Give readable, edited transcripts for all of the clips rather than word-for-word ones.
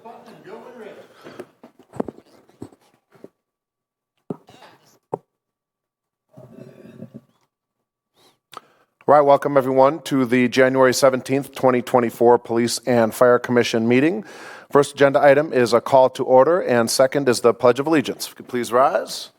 button and go when ready. All right, welcome everyone to the January 17th, 2024 Police and Fire Commission meeting. First agenda item is a call to order, and second is the Pledge of Allegiance. If you could please rise.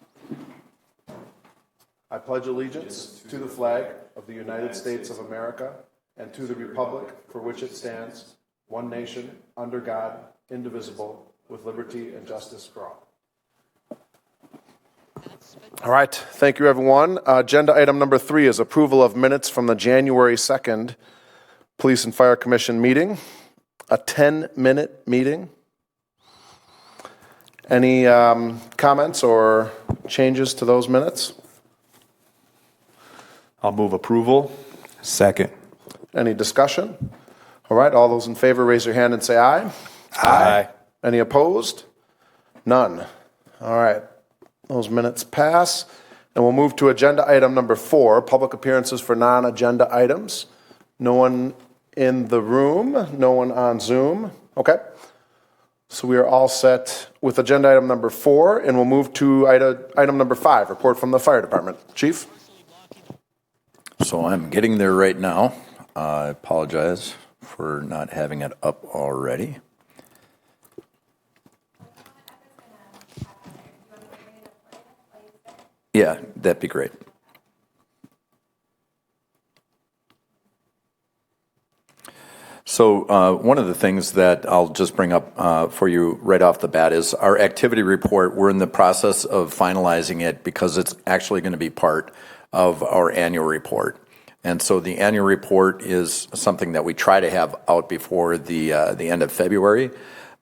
I pledge allegiance to the flag of the United States of America and to the republic for which it stands, one nation, under God, indivisible, with liberty and justice for all. All right, thank you everyone. Agenda item number 3 is approval of minutes from the January 2nd Police and Fire Commission meeting, a 10-minute meeting. Any comments or changes to those minutes? I'll move approval. Second. Any discussion? All right, all those in favor raise your hand and say aye. Aye. Any opposed? None. All right. Those minutes pass. And we'll move to agenda item number 4, public appearances for non-agenda items. No one in the room, no one on Zoom. Okay. So we are all set with agenda item number 4, and we'll move to item number 5, report from the fire department. Chief? So I'm getting there right now. I apologize for not having it up already. Yeah, that'd be great. So one of the things that I'll just bring up for you right off the bat is our activity report. We're in the process of finalizing it because it's actually going to be part of our annual report. And so the annual report is something that we try to have out before the end of February,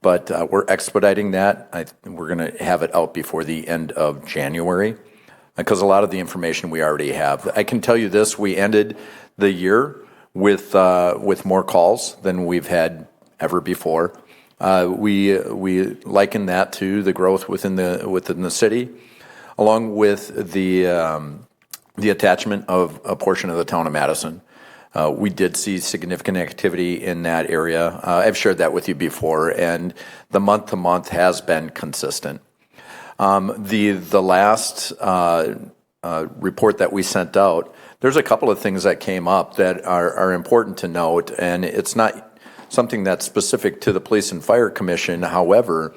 but we're expediting that. We're going to have it out before the end of January, because a lot of the information we already have. I can tell you this: we ended the year with more calls than we've had ever before. We liken that to the growth within the city, along with the attachment of a portion of the town of Madison. We did see significant activity in that area. I've shared that with you before, and the month-to-month has been consistent. The last report that we sent out, there's a couple of things that came up that are important to note, and it's not something that's specific to the Police and Fire Commission. However,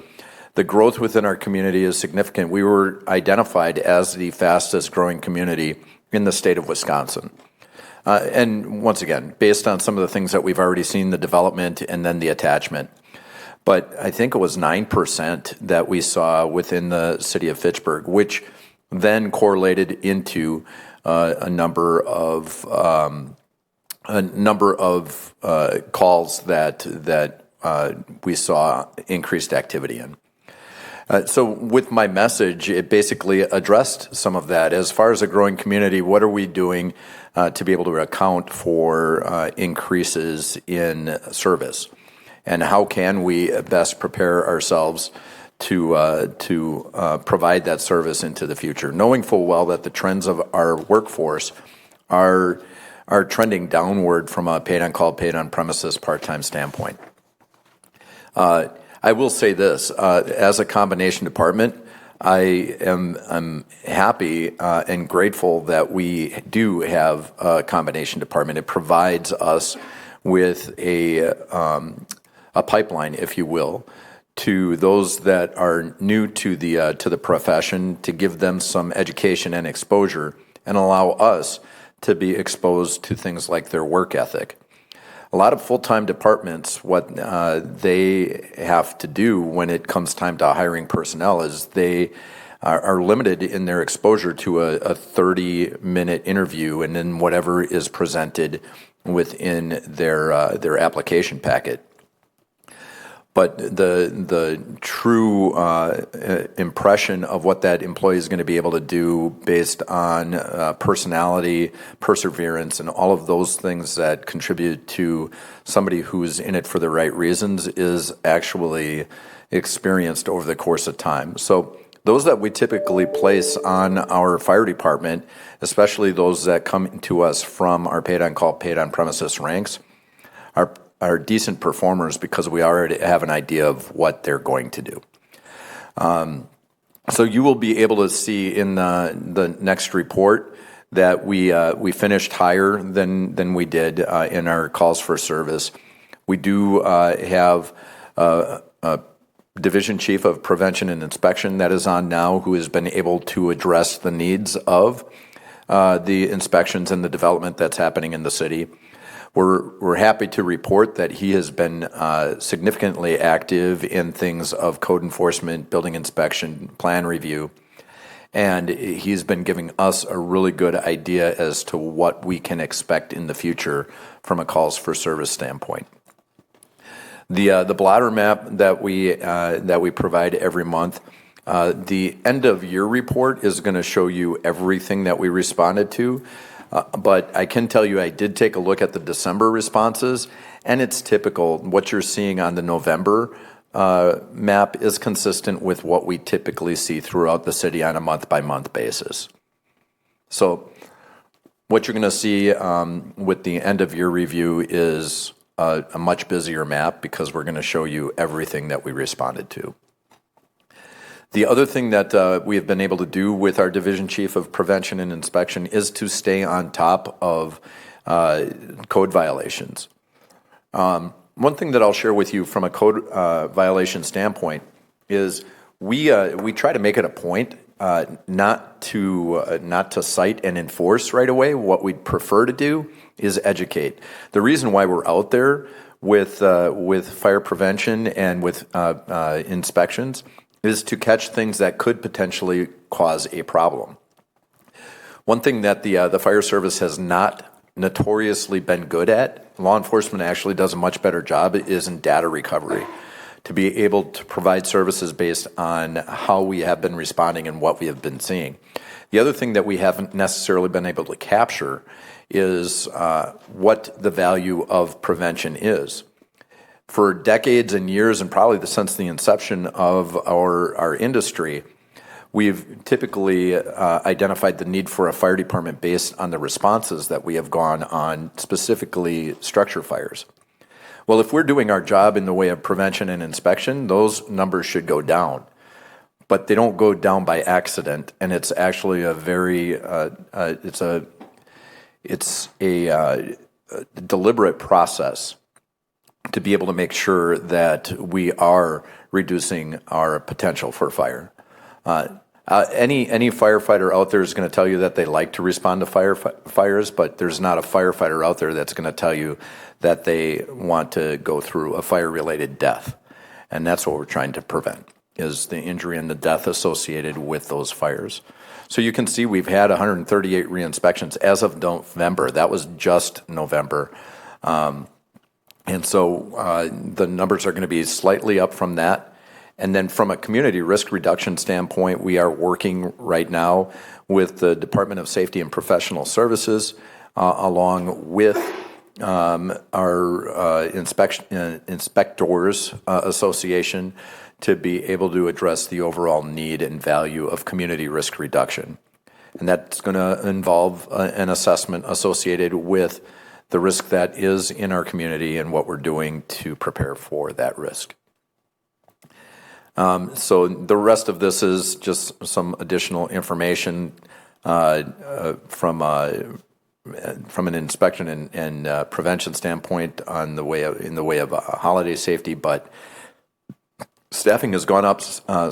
the growth within our community is significant. We were identified as the fastest growing community in the state of Wisconsin. And once again, based on some of the things that we've already seen, the development and then the attachment. But I think it was 9% that we saw within the city of Fitchburg, which then correlated into a number of calls that we saw increased activity in. So with my message, it basically addressed some of that. As far as a growing community, what are we doing to be able to account for increases in service? And how can we best prepare ourselves to provide that service into the future, knowing full well that the trends of our workforce are trending downward from a paid-on-call, paid-on-premises part-time standpoint. I will say this, as a combination department, I'm happy and grateful that we do have a combination department. It provides us with a pipeline, if you will, to those that are new to the profession, to give them some education and exposure, and allow us to be exposed to things like their work ethic. A lot of full-time departments, what they have to do when it comes time to hiring personnel is they are limited in their exposure to a 30-minute interview and then whatever is presented within their application packet. But the true impression of what that employee is going to be able to do based on personality, perseverance, and all of those things that contribute to somebody who's in it for the right reasons is actually experienced over the course of time. So those that we typically place on our fire department, especially those that come to us from our paid-on-call, paid-on-premises ranks, are are decent performers because we already have an idea of what they're going to do. So you will be able to see in the next report that we finished higher than we did in our calls for service. We do have a division chief of prevention and inspection that is on now, who has been able to address the needs of the inspections and the development that's happening in the city. We're happy to report that he has been significantly active in things of code enforcement, building inspection, plan review, and he's been giving us a really good idea as to what we can expect in the future from a calls for service standpoint. The blotter map that we provide every month, the end of year report is going to show you everything that we responded to. But I can tell you I did take a look at the December responses, and it's typical. What you're seeing on the November map is consistent with what we typically see throughout the city on a month-by-month basis. So what you're going to see with the end-of-year review is a much busier map, because we're going to show you everything that we responded to. The other thing that we have been able to do with our Division Chief of Prevention and Inspection is to stay on top of code violations. One thing that I'll share with you from a code violation standpoint is we try to make it a point not to cite and enforce right away. What we'd prefer to do is educate. The reason why we're out there with fire prevention and with inspections is to catch things that could potentially cause a problem. One thing that the fire service has not notoriously been good at, law enforcement actually does a much better job, is in data recovery, to be able to provide services based on how we have been responding and what we have been seeing. The other thing that we haven't necessarily been able to capture is what the value of prevention is. For decades and years, and probably since the inception of our industry, we've typically identified the need for a fire department based on the responses that we have gone on, specifically structure fires. Well, if we're doing our job in the way of prevention and inspection, those numbers should go down. But they don't go down by accident, and it's actually a very it's a deliberate process to be able to make sure that we are reducing our potential for fire. Any firefighter out there is going to tell you that they like to respond to fires, but there's not a firefighter out there that's going to tell you that they want to go through a fire-related death. And that's what we're trying to prevent, is the injury and the death associated with those fires. So you can see we've had 138 re-inspections as of November. That was just November. And so the numbers are going to be slightly up from that. And then from a community risk reduction standpoint, we are working right now with the Department of Safety and Professional Services, along with our Inspectors Association, to be able to address the overall need and value of community risk reduction. And that's going to involve an assessment associated with the risk that is in our community and what we're doing to prepare for that risk. So the rest of this is just some additional information from an inspection and prevention standpoint in the way of holiday safety, but staffing has gone up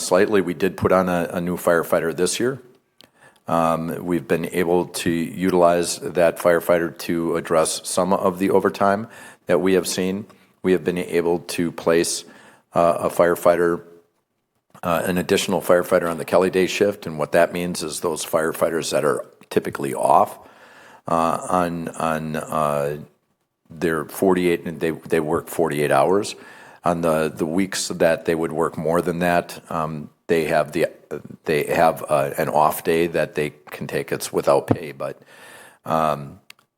slightly. We did put on a new firefighter this year. We've been able to utilize that firefighter to address some of the overtime that we have seen. We have been able to place a firefighter, an additional firefighter on the Kelly Day shift, and what that means is those firefighters that are typically off on their 48, and they work 48 hours. On the weeks that they would work more than that, they have an off day that they can take. It's without pay, but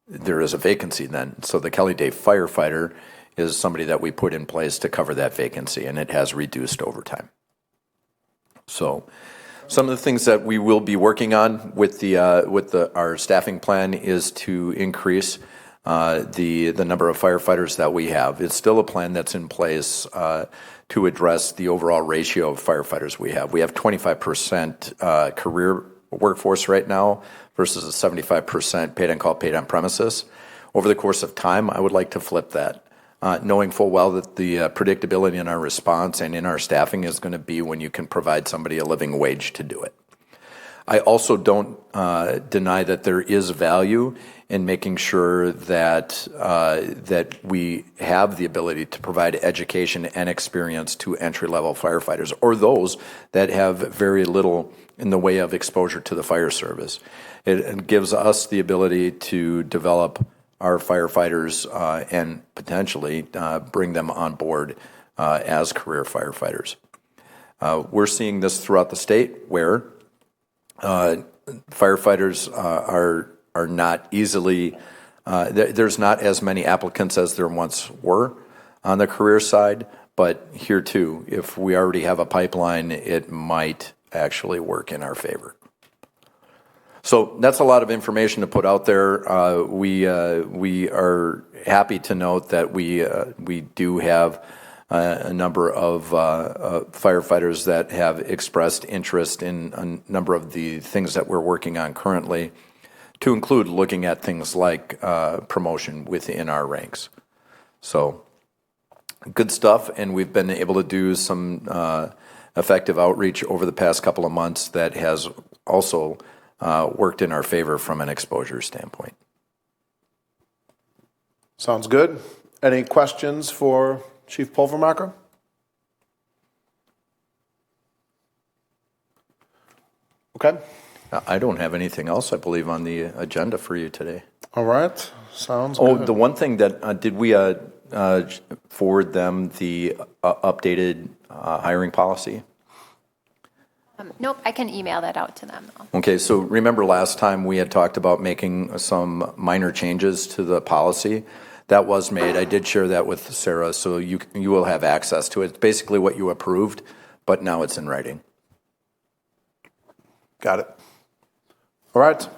there is a vacancy then. So the Kelly Day firefighter is somebody that we put in place to cover that vacancy, and it has reduced overtime. So some of the things that we will be working on with our staffing plan is to increase the number of firefighters that we have. It's still a plan that's in place to address the overall ratio of firefighters we have. We have 25% career workforce right now versus a 75% paid on call, paid on premises. Over the course of time, I would like to flip that. Knowing full well that the predictability in our response and in our staffing is going to be when you can provide somebody a living wage to do it. I also don't deny that there is value in making sure that that we have the ability to provide education and experience to entry-level firefighters or those that have very little in the way of exposure to the fire service. It gives us the ability to develop our firefighters and potentially bring them on board as career firefighters. We're seeing this throughout the state where firefighters are not easily, there's not as many applicants as there once were on the career side, but here too, if we already have a pipeline, it might actually work in our favor. So that's a lot of information to put out there. We are happy to note that we do have a number of firefighters that have expressed interest in a number of the things that we're working on currently, to include looking at things like promotion within our ranks. So good stuff, and we've been able to do some effective outreach over the past couple of months that has also worked in our favor from an exposure standpoint. Sounds good. Any questions for Chief Pulvermacher? Okay. I don't have anything else, I believe, on the agenda for you today. All right. Sounds Oh, good. the one thing that, did we forward them the updated hiring policy? Nope, I can email that out to them, though. Okay, so remember last time we had talked about making some minor changes to the policy? That was made. I did share that with Sarah, so you will have access to it. It's basically what you approved, but now it's in writing. Got it. All right.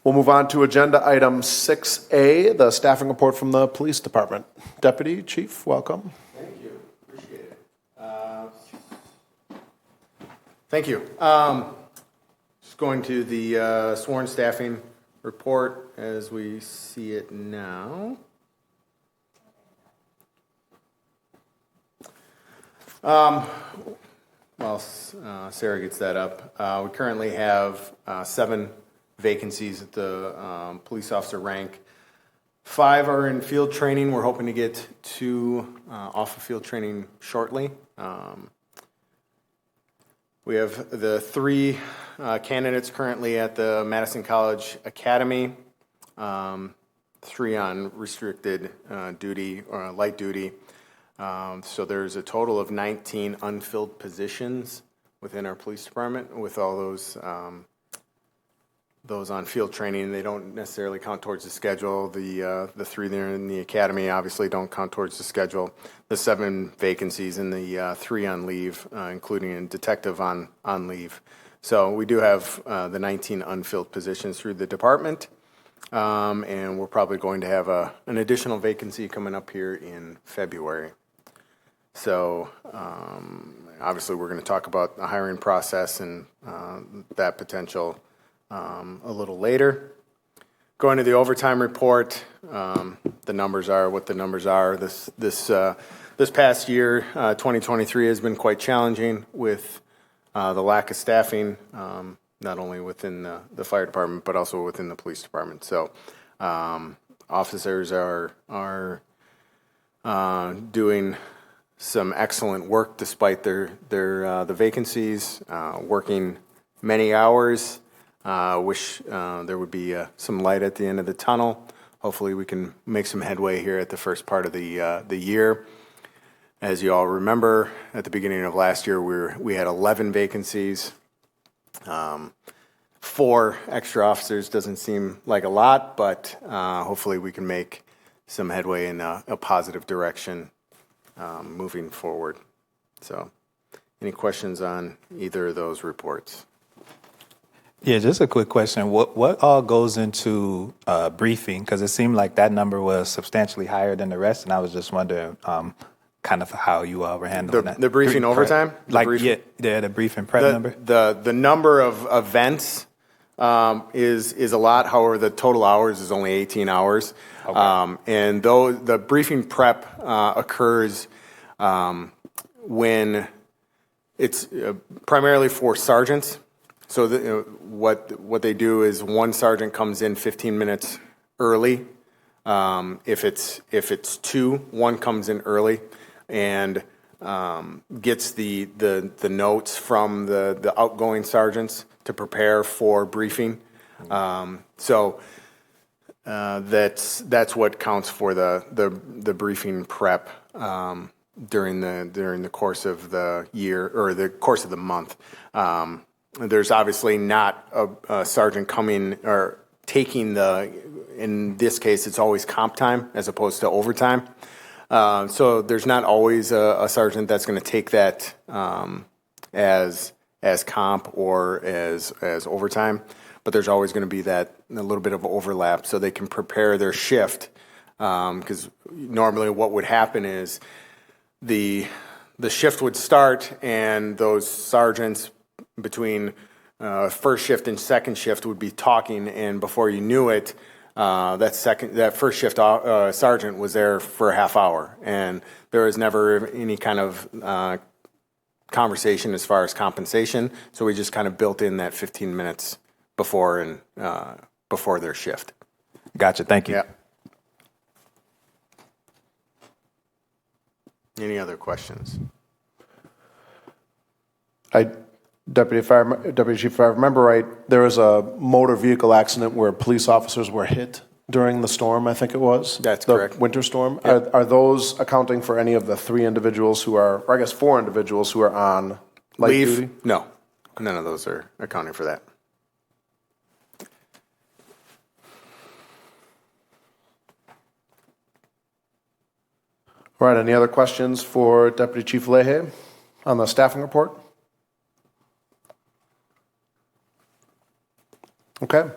We'll move on to agenda item 6A, the staffing report from the police department. Deputy Chief, welcome. Thank you. Appreciate it. Thank you. Just going to the sworn staffing report as we see it now. While Sarah gets that up, we currently have 7 vacancies at the police officer rank. 5 are in field training. We're hoping to get 2 off of field training shortly. We have the 3 candidates currently at the Madison College Academy, 3 on restricted duty or light duty. So there's a total of 19 unfilled positions within our police department with all those on field training. They don't necessarily count towards the schedule. The 3 there in the academy obviously don't count towards the schedule. The 7 vacancies and the 3 on leave, including a detective on leave. So we do have the 19 unfilled positions through the department, and we're probably going to have an additional vacancy coming up here in February. So obviously we're going to talk about the hiring process and that potential a little later. Going to the overtime report, the numbers are what the numbers are. This past year, 2023, has been quite challenging with the lack of staffing, not only within the fire department but also within the police department. So officers are doing some excellent work despite the vacancies, working many hours. Wish there would be some light at the end of the tunnel. Hopefully we can make some headway here at the first part of the year. As you all remember, at the beginning of last year, we had 11 vacancies. 4 extra officers doesn't seem like a lot, but hopefully we can make some headway in a positive direction moving forward. So, any questions on either of those reports? Yeah, just a quick question. What all goes into briefing? Because it seemed like that number was substantially higher than the rest, and I was just wondering kind of how you all were handling that. The briefing Prep. overtime? The briefing prep number? The number of events is a lot. However, the total hours is only 18 hours. Okay. And though the briefing prep occurs when it's primarily for sergeants. So what they do is one sergeant comes in 15 minutes early. If it's two, one comes in early and gets the notes from the outgoing sergeants to prepare for briefing. So that's what counts for the briefing prep during the course of the year or the course of the month. There's obviously not a sergeant coming or taking in this case, it's always comp time as opposed to overtime. So there's not always a sergeant that's going to take that as comp or as overtime, but there's always going to be a little bit of overlap so they can prepare their shift. Because normally what would happen is the shift would start and those sergeants between first shift and second shift would be talking, and before you knew it, that first shift sergeant was there for a half hour, and there was never any kind of conversation as far as compensation. So we just kind of built in that 15 minutes before their shift. Gotcha. Thank you. Yeah. Any other questions? Deputy Chief, if I remember right, there was a motor vehicle accident where police officers were hit during the storm, I think it was. That's the correct. Winter storm. Yep. Are those accounting for any of the 3 individuals or I guess 4 individuals who are on light Leave? duty? No, none of those are accounting for that. All right, any other questions for Deputy Chief Leahy on the staffing report? Okay,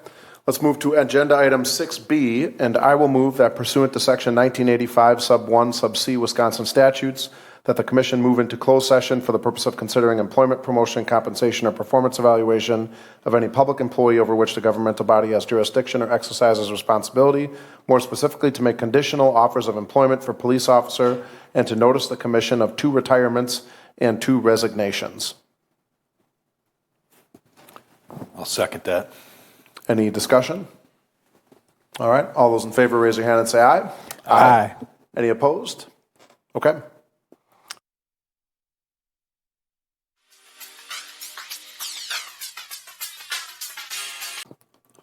let's move to agenda item 6B, and I will move that pursuant to section 1985 sub 1 sub C Wisconsin statutes, that the commission move into closed session for the purpose of considering employment, promotion, compensation, or performance evaluation of any public employee over which the governmental body has jurisdiction or exercises responsibility, more specifically to make conditional offers of employment for police officer and to notice the commission of 2 retirements and 2 resignations. I'll second that. Any discussion? All right, all those in favor raise your hand and say aye. Aye. Any opposed? Okay.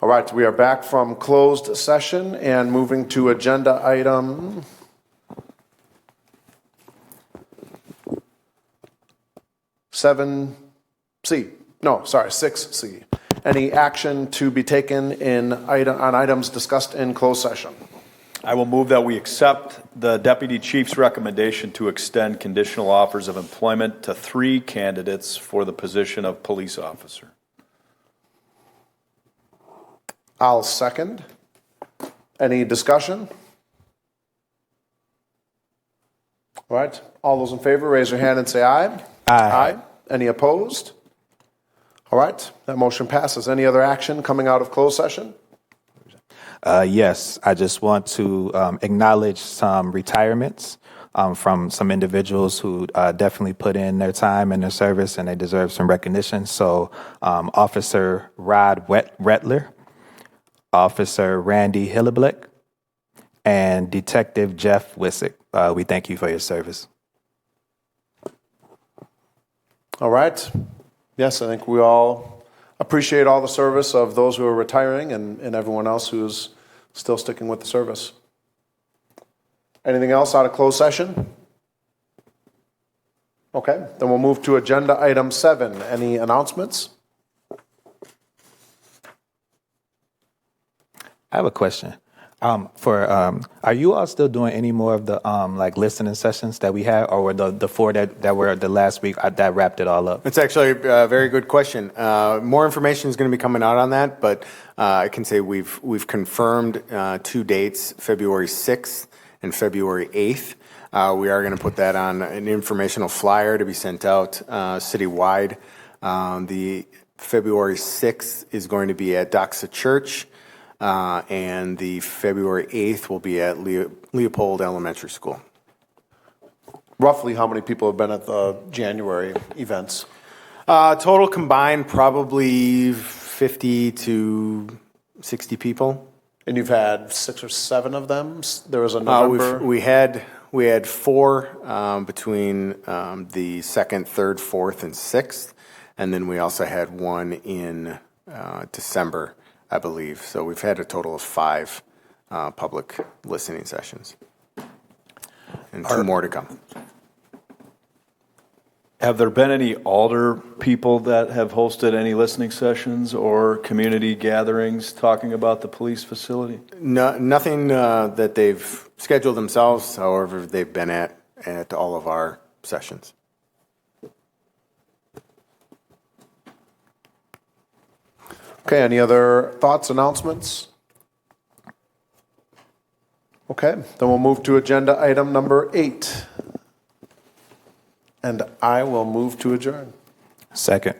All right, we are back from closed session and moving to agenda item 6C. Any action to be taken on items discussed in closed session? I will move that we accept the Deputy Chief's recommendation to extend conditional offers of employment to 3 candidates for the position of police officer. I'll second. Any discussion? All right, all those in favor, raise your hand and say aye. Aye. Any opposed? All right, that motion passes. Any other action coming out of closed session? Yes, I just want to acknowledge some retirements from some individuals who definitely put in their time and their service, and they deserve some recognition. So, Officer Rod Rettler, Officer Randy Hilleblick, and Detective Jeff Wissick. We thank you for your service. All right. Yes, I think we all appreciate all the service of those who are retiring and everyone else who's still sticking with the service. Anything else out of closed session? Okay, then we'll move to agenda item 7. Any announcements? I have a question. Are you all still doing any more of the like listening sessions that we had, or were the four that were the last week that wrapped it all up? It's actually a very good question. More information is going to be coming out on that, but I can say we've confirmed 2 dates, February 6th and February 8th. We are going to put that on an informational flyer to be sent out citywide. The February 6th is going to be at Doxa Church, and the February 8th will be at Leopold Elementary School. Roughly how many people have been at the January events? Total combined, probably 50 to 60 people. And you've had 6 or 7 of them? There was a November? We had 4 between the 2nd, 3rd, 4th, and 6th, and then we also had 1 in December, I believe. So we've had a total of 5 public listening sessions, and 2 more to come. Have there been any alder people that have hosted any listening sessions or community gatherings talking about the police facility? No, nothing that they've scheduled themselves. However, they've been at all of our sessions. Okay, any other thoughts, announcements? Okay, then we'll move to agenda item number 8. And I will move to adjourn. Second.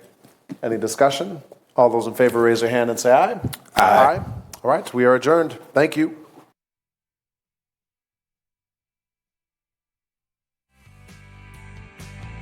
Any discussion? All those in favor raise their hand and say aye. Aye. All right, we are adjourned. Thank you.